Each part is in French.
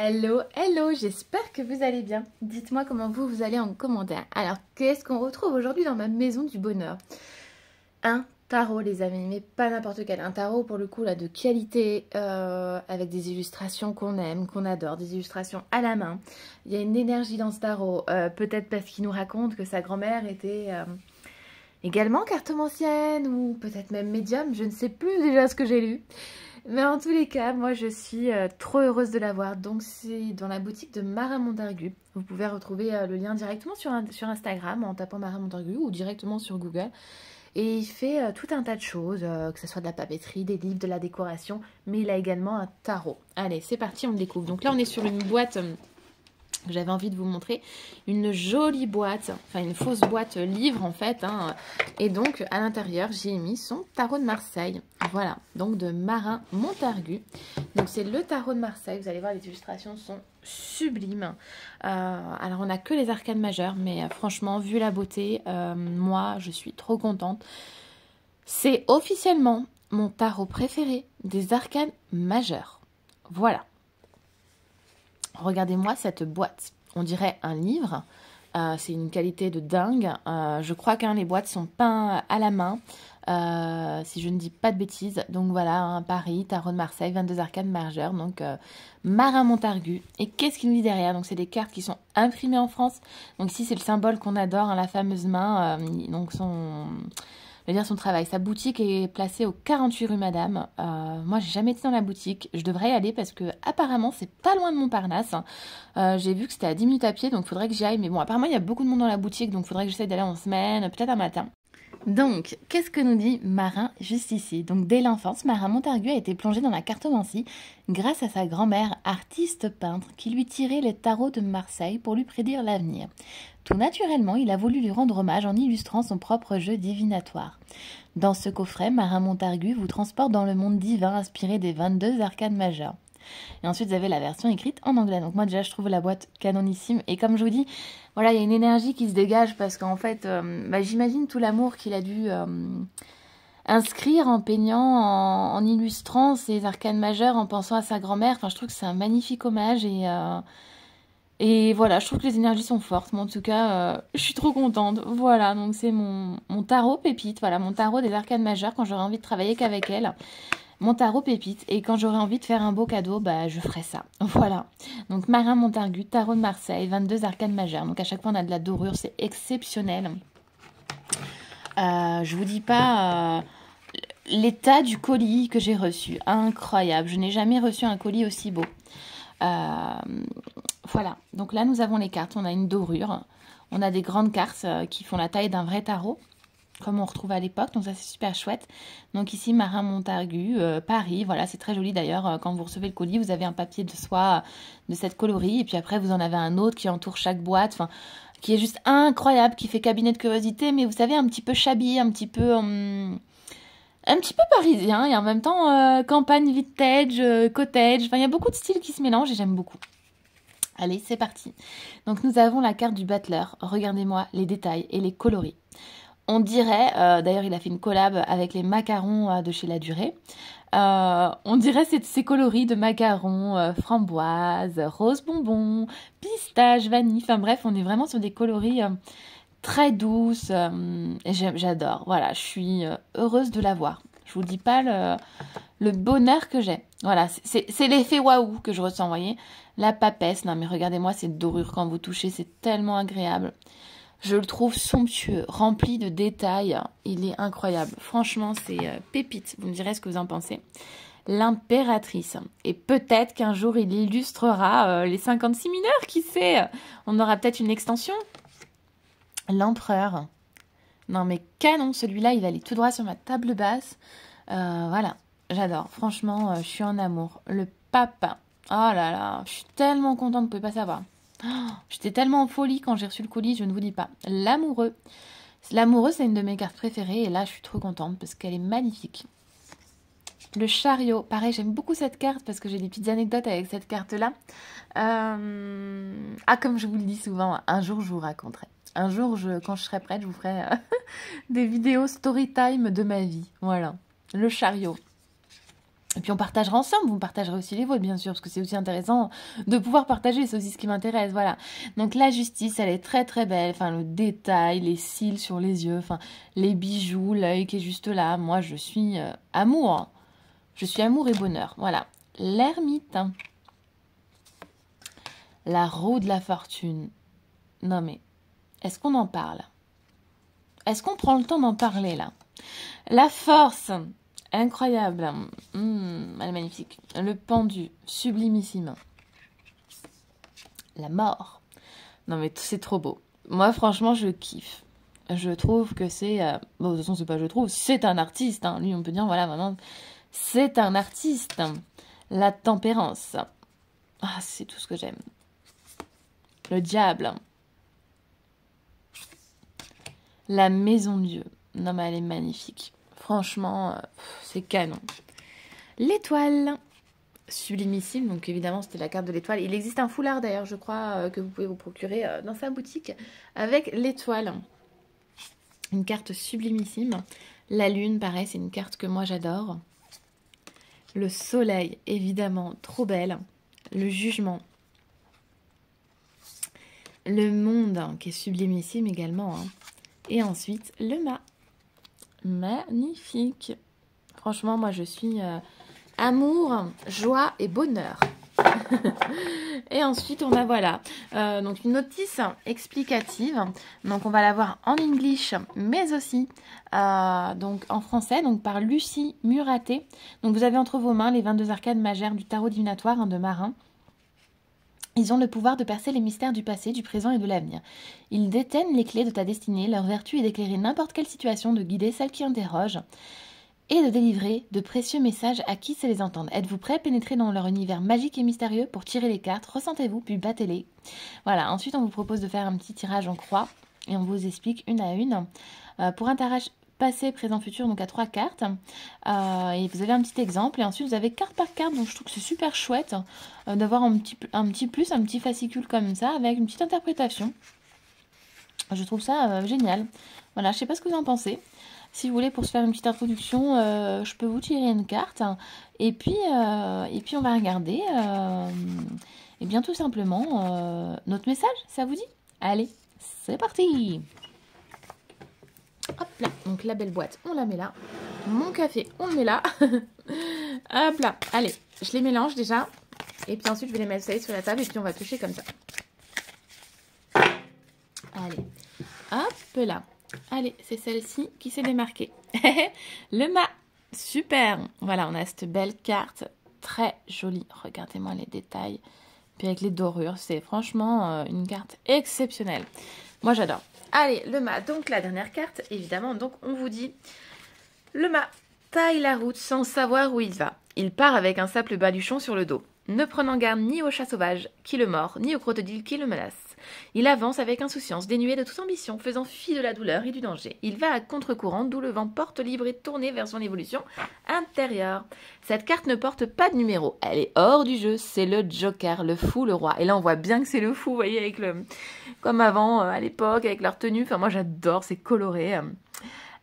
Hello, hello, j'espère que vous allez bien. Dites-moi comment vous allez en commentaire. Alors, qu'est-ce qu'on retrouve aujourd'hui dans ma maison du bonheur? Un tarot, les amis, mais pas n'importe quel. Un tarot, pour le coup, là, de qualité, avec des illustrations qu'on aime, qu'on adore, des illustrations à la main. Il y a une énergie dans ce tarot, peut-être parce qu'il nous raconte que sa grand-mère était également cartomancienne, ou peut-être même médium, je ne sais plus déjà ce que j'ai lu. Mais en tous les cas, moi je suis trop heureuse de l'avoir. Donc c'est dans la boutique de Mara Montargu. Vous pouvez retrouver le lien directement sur Instagram en tapant Mara Montargu ou directement sur Google. Et il fait tout un tas de choses, que ce soit de la papeterie, des livres, de la décoration. Mais il a également un tarot. Allez, c'est parti, on le découvre. Donc là on est sur une boîte que j'avais envie de vous montrer, une jolie boîte, enfin une fausse boîte livre en fait, hein. Et donc à l'intérieur j'ai mis son tarot de Marseille, voilà, donc de Mara Montargu. Donc c'est le tarot de Marseille, vous allez voir les illustrations sont sublimes. Alors on n'a que les arcanes majeures, mais franchement vu la beauté, moi je suis trop contente. C'est officiellement mon tarot préféré des arcanes majeures, voilà. Regardez-moi cette boîte. On dirait un livre. C'est une qualité de dingue. Je crois que les boîtes sont peintes à la main. Si je ne dis pas de bêtises. Donc voilà, hein, Paris, Tarot de Marseille, 22 arcanes majeures. Donc Mara Montargu. Et qu'est-ce qu'il nous dit derrière? Donc c'est des cartes qui sont imprimées en France. Donc ici c'est le symbole qu'on adore, hein, la fameuse main. Donc son travail. Sa boutique est placée au 48 rue Madame. Moi, j'ai jamais été dans la boutique. Je devrais y aller parce que apparemment, c'est pas loin de Montparnasse. J'ai vu que c'était à 10 minutes à pied, donc il faudrait que j'y aille. Mais bon, apparemment, il y a beaucoup de monde dans la boutique, donc il faudrait que j'essaie d'aller en semaine, peut-être un matin. Donc, qu'est-ce que nous dit Marin juste ici? Donc, dès l'enfance, Mara Montargu a été plongée dans la cartomancie grâce à sa grand-mère, artiste peintre, qui lui tirait les tarots de Marseille pour lui prédire l'avenir. Tout naturellement, il a voulu lui rendre hommage en illustrant son propre jeu divinatoire. Dans ce coffret, Mara Montargu vous transporte dans le monde divin inspiré des 22 arcanes majeures. Et ensuite, vous avez la version écrite en anglais. Donc moi, déjà, je trouve la boîte canonissime. Et comme je vous dis, voilà, il y a une énergie qui se dégage parce qu'en fait, j'imagine tout l'amour qu'il a dû inscrire en peignant, en illustrant ces arcanes majeures, en pensant à sa grand-mère. Enfin, je trouve que c'est un magnifique hommage et voilà, je trouve que les énergies sont fortes. Mais en tout cas, je suis trop contente. Voilà, donc c'est mon tarot pépite. Voilà, mon tarot des arcanes majeures quand j'aurai envie de travailler qu'avec elle. Mon tarot pépite. Et quand j'aurai envie de faire un beau cadeau, je ferai ça. Voilà. Donc Mara Montargu, tarot de Marseille, 22 arcanes majeures. Donc à chaque fois, on a de la dorure. C'est exceptionnel. Je vous dis pas l'état du colis que j'ai reçu. Incroyable. Je n'ai jamais reçu un colis aussi beau. Voilà, donc là nous avons les cartes, on a une dorure, on a des grandes cartes qui font la taille d'un vrai tarot, comme on retrouve à l'époque, donc ça c'est super chouette. Donc ici Mara Montargu, Paris, voilà, c'est très joli d'ailleurs, quand vous recevez le colis, vous avez un papier de soie de cette coloris, et puis après vous en avez un autre qui entoure chaque boîte, enfin, qui est juste incroyable, qui fait cabinet de curiosité, mais vous savez, un petit peu shabby, un petit peu parisien, et en même temps campagne, vintage, cottage, enfin il y a beaucoup de styles qui se mélangent et j'aime beaucoup. Allez, c'est parti. Donc nous avons la carte du battleur. Regardez-moi les détails et les coloris. On dirait, d'ailleurs il a fait une collab avec les macarons de chez La Durée. On dirait ces coloris de macarons, framboise, rose bonbon, pistache, vanille. Enfin bref, on est vraiment sur des coloris très douces. Et j'adore. Voilà, je suis heureuse de l'avoir. Je vous dis pas le bonheur que j'ai. Voilà, c'est l'effet waouh que je ressens, vous voyez. La papesse, non mais regardez-moi cette dorure quand vous touchez, c'est tellement agréable. Je le trouve somptueux, rempli de détails. Il est incroyable. Franchement, c'est pépite. Vous me direz ce que vous en pensez. L'impératrice. Et peut-être qu'un jour, il illustrera les 56 mineurs, qui sait. On aura peut-être une extension. L'empereur. Non mais canon, celui-là, il va aller tout droit sur ma table basse. Voilà, j'adore. Franchement, je suis en amour. Le papa. Oh là là, je suis tellement contente, vous pouvez pas savoir. Oh, j'étais tellement en folie quand j'ai reçu le colis, je ne vous dis pas. L'amoureux. L'amoureux, c'est une de mes cartes préférées et là, je suis trop contente parce qu'elle est magnifique. Le chariot. Pareil, j'aime beaucoup cette carte parce que j'ai des petites anecdotes avec cette carte-là. Comme je vous le dis souvent, un jour, je vous raconterai. Un jour, quand je serai prête, je vous ferai des vidéos story time de ma vie. Voilà. Le chariot. Et puis on partagera ensemble, vous partagerez aussi les vôtres bien sûr, parce que c'est aussi intéressant de pouvoir partager, c'est aussi ce qui m'intéresse, voilà. Donc la justice, elle est très très belle, enfin le détail, les cils sur les yeux, enfin les bijoux, l'œil qui est juste là. Moi je suis amour, je suis amour et bonheur, voilà. L'ermite, la roue de la fortune. Non mais, est-ce qu'on en parle? Est-ce qu'on prend le temps d'en parler là? La force, incroyable. Elle est magnifique. Le pendu, sublimissime. La mort. Non mais c'est trop beau. Moi franchement je kiffe. Je trouve que c'est... Bon de toute façon c'est pas je trouve, c'est un artiste. Hein. Lui on peut dire voilà maintenant c'est un artiste. La tempérance. Ah c'est tout ce que j'aime. Le diable. La maison de Dieu. Non mais elle est magnifique. Franchement, c'est canon. L'étoile. Sublimissime. Donc évidemment, c'était la carte de l'étoile. Il existe un foulard d'ailleurs, je crois, que vous pouvez vous procurer dans sa boutique avec l'étoile. Une carte sublimissime. La lune, pareil, c'est une carte que moi j'adore. Le soleil, évidemment, trop belle. Le jugement. Le monde, qui est sublimissime également. Hein. Et ensuite, le mât. Magnifique. Franchement, moi, je suis amour, joie et bonheur. Et ensuite, on a, voilà, donc une notice explicative. Donc, on va la voir en English, mais aussi donc en français, donc par Lucie Muraté. Donc, vous avez entre vos mains les 22 arcades majeures du tarot divinatoire de Marin. Ils ont le pouvoir de percer les mystères du passé, du présent et de l'avenir. Ils détiennent les clés de ta destinée. Leur vertu est d'éclairer n'importe quelle situation, de guider celle qui interroge et de délivrer de précieux messages à qui sait les entendre. Êtes-vous prêts à pénétrer dans leur univers magique et mystérieux pour tirer les cartes? Ressentez-vous, puis battez-les. Voilà, ensuite on vous propose de faire un petit tirage en croix et on vous explique une à une. Pour un tirage passé, présent, futur, donc à 3 cartes. Et vous avez un petit exemple. Et ensuite, vous avez carte par carte. Donc, je trouve que c'est super chouette d'avoir un petit fascicule comme ça, avec une petite interprétation. Je trouve ça génial. Voilà, je sais pas ce que vous en pensez. Si vous voulez, pour se faire une petite introduction, je peux vous tirer une carte. Et puis on va regarder, et bien tout simplement, notre message, ça vous dit? Allez, c'est parti! Hop là, donc la belle boîte, on la met là. Mon café, on le met là. Hop là, allez, je les mélange déjà. Et puis ensuite, je vais les mettre sur la table et puis on va toucher comme ça. Allez, hop là. Allez, c'est celle-ci qui s'est démarquée. Le mât, super. Voilà, on a cette belle carte, très jolie. Regardez-moi les détails. Puis avec les dorures, c'est franchement une carte exceptionnelle. Moi, j'adore. Allez, le mât, donc la dernière carte, évidemment. Donc, on vous dit, le mât taille la route sans savoir où il va. Il part avec un simple baluchon sur le dos, ne prenant garde ni au chat sauvage qui le mord, ni au crocodile qui le menace. Il avance avec insouciance, dénué de toute ambition, faisant fi de la douleur et du danger. Il va à contre-courant, d'où le vent porte libre et tourné vers son évolution intérieure. Cette carte ne porte pas de numéro, elle est hors du jeu, c'est le Joker, le fou, le roi. Et là, on voit bien que c'est le fou, vous voyez, avec le... comme avant, à l'époque, avec leur tenue. Enfin, moi, j'adore, c'est coloré.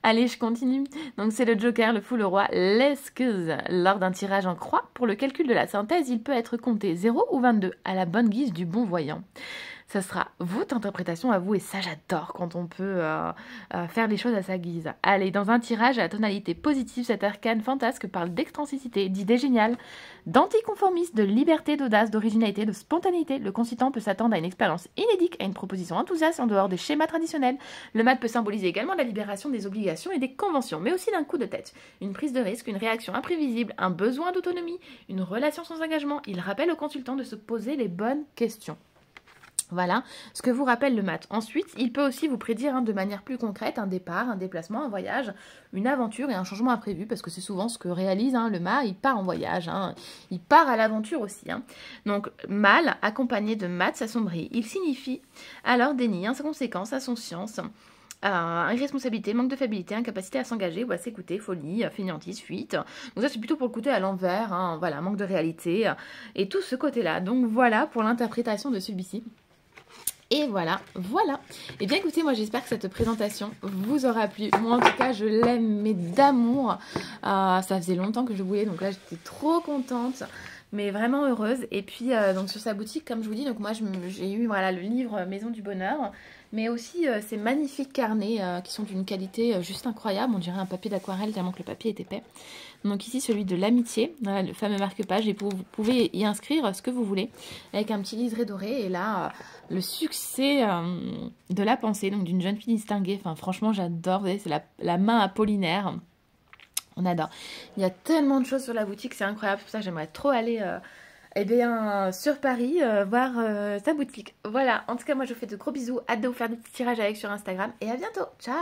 Allez, je continue. Donc, c'est le Joker, le fou, le roi, l'excuse. Lors d'un tirage en croix, pour le calcul de la synthèse, il peut être compté 0 ou 22, à la bonne guise du bon voyant. Ça sera votre interprétation à vous, et ça j'adore quand on peut faire les choses à sa guise. Allez, dans un tirage à la tonalité positive, cet arcane fantasque parle d'extensité, d'idées géniales, d'anticonformisme, de liberté, d'audace, d'originalité, de spontanéité. Le consultant peut s'attendre à une expérience inédite, à une proposition enthousiaste en dehors des schémas traditionnels. Le mat peut symboliser également la libération des obligations et des conventions, mais aussi d'un coup de tête, une prise de risque, une réaction imprévisible, un besoin d'autonomie, une relation sans engagement. Il rappelle au consultant de se poser les bonnes questions. Voilà ce que vous rappelle le mat. Ensuite, il peut aussi vous prédire de manière plus concrète un départ, un déplacement, un voyage, une aventure et un changement imprévu, parce que c'est souvent ce que réalise le mat, il part en voyage, il part à l'aventure aussi. Donc, mal accompagné de mat s'assombrit, il signifie alors déni, inconséquence, insouciance, irresponsabilité, manque de fiabilité, incapacité à s'engager ou à s'écouter, folie, fainéantise, fuite. Donc ça c'est plutôt pour le côté à l'envers, voilà, manque de réalité et tout ce côté-là. Donc voilà pour l'interprétation de celui-ci. Et voilà, voilà. Et bien écoutez, moi j'espère que cette présentation vous aura plu. Moi en tout cas, je l'aime, mais d'amour. Ça faisait longtemps que je voulais, donc là j'étais trop contente, mais vraiment heureuse. Et puis donc sur sa boutique, comme je vous dis, donc moi j'ai eu voilà le livre Maison du Bonheur, mais aussi ces magnifiques carnets qui sont d'une qualité juste incroyable. On dirait un papier d'aquarelle tellement que le papier est épais. Donc ici celui de l'amitié, voilà, le fameux marque-page, et vous pouvez y inscrire ce que vous voulez, avec un petit liseré doré, et là, le succès de la pensée, donc d'une jeune fille distinguée, enfin franchement j'adore, vous voyez, c'est la main apollinaire, on adore. Il y a tellement de choses sur la boutique, c'est incroyable, c'est pour ça que j'aimerais trop aller eh bien, sur Paris, voir sa boutique. Voilà, en tout cas moi je vous fais de gros bisous, hâte de vous faire des petits tirages avec sur Instagram, et à bientôt, ciao!